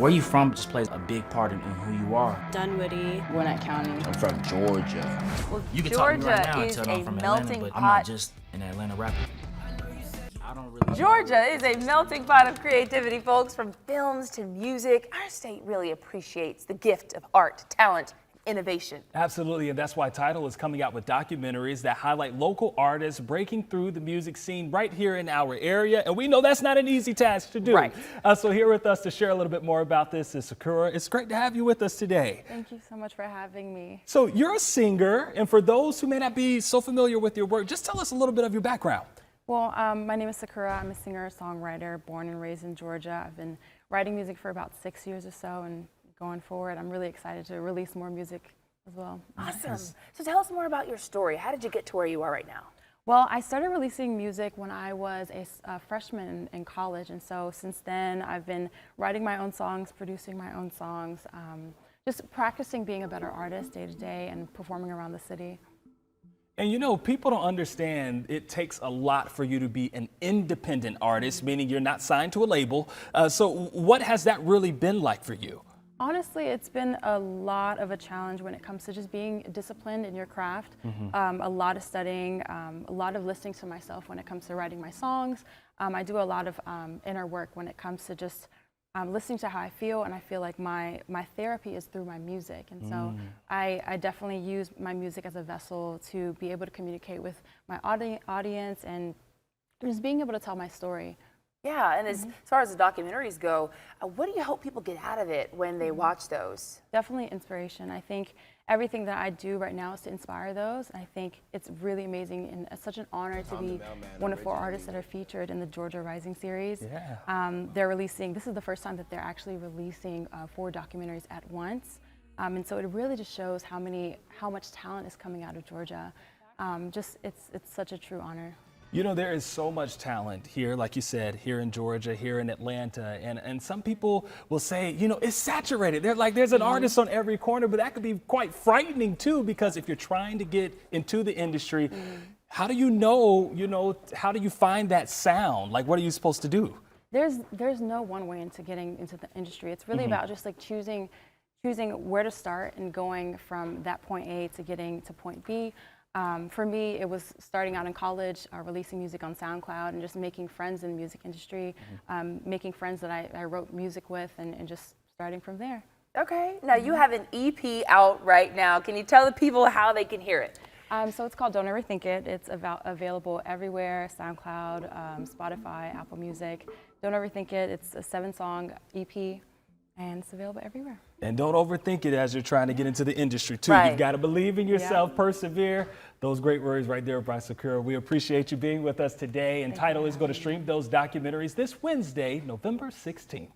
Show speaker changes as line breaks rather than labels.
Where you from just plays a big part in who you are.
Dunwoody.
Gwinnett County.
I'm from Georgia.
Well,
You can talk to me right now
Georgia
and
is
tell
a
I'm from
melting
Atlanta, but
pot.
I'm not just an Atlanta rapper. I don't really.
Georgia is a melting pot of creativity, folks. From films to music, our state really appreciates the gift of art, talent, innovation.
Absolutely, and that's why TIDAL is coming out with documentaries that highlight local artists breaking through the music scene right here in our area, and we know that's not an easy task to do.
Right.
So here with us to share a little bit more about this is Sakura. It's great to have you with us today.
Thank you so much for having me.
So you're a singer, and for those who may not be so familiar with your work, just tell us a little bit of your background.
Well, my name is Sakura. I'm a singer-songwriter, born and raised in Georgia. I've been writing music for about 6 years or so, and going forward, I'm really excited to release more music as well.
Awesome. So tell us more about your story. How did you get to where you are right now?
Well, I started releasing music when I was a freshman in college, and so since then I've been writing my own songs, producing my own songs, just practicing being a better artist day to day and performing around the city.
And you know, people don't understand it takes a lot for you to be an independent artist, meaning you're not signed to a label. So what has that really been like for you?
Honestly, it's been a lot of a challenge when it comes to just being disciplined in your craft. A lot of studying, a lot of listening to myself when it comes to writing my songs. I do a lot of inner work when it comes to just listening to how I feel, and I feel like my therapy is through my music. And so I definitely use my music as a vessel to be able to communicate with my audience and just being able to tell my story.
Yeah, and as far as the documentaries go, what do you hope people get out of it when they watch those?
Definitely inspiration. I think everything that I do right now is to inspire those. I think it's really amazing and it's such an honor to be one of 4 artists that are featured in the Georgia Rising series.
Yeah.
They're releasing, this is the first time that they're actually releasing 4 documentaries at once. And so it really just shows how much talent is coming out of Georgia. It's such a true honor.
You know, there is so much talent here, like you said, here in Georgia, here in Atlanta, and some people will say, you know, it's saturated. They're like, there's an artist on every corner, but that could be quite frightening too, because if you're trying to get into the industry, how do you know, how do you find that sound? Like, what are you supposed to do?
There's no one way into getting into the industry. It's really about just like choosing where to start and going from that point A to getting to point B. For me, it was starting out in college, releasing music on SoundCloud and just making friends in the music industry, making friends that I wrote music with and just starting from there.
Okay, now you have an EP out right now. Can you tell the people how they can hear it?
So it's called Don't Overthink It. It's available everywhere, SoundCloud, Spotify, Apple Music. Don't Overthink It. It's a 7-song EP. And it's available everywhere. And
don't overthink it as you're trying to get into the industry too.
Right.
You've got to believe in yourself, persevere. Those great words right there by Sakura. We appreciate you being with us today. And TIDAL is going to stream those documentaries this Wednesday, November 16th.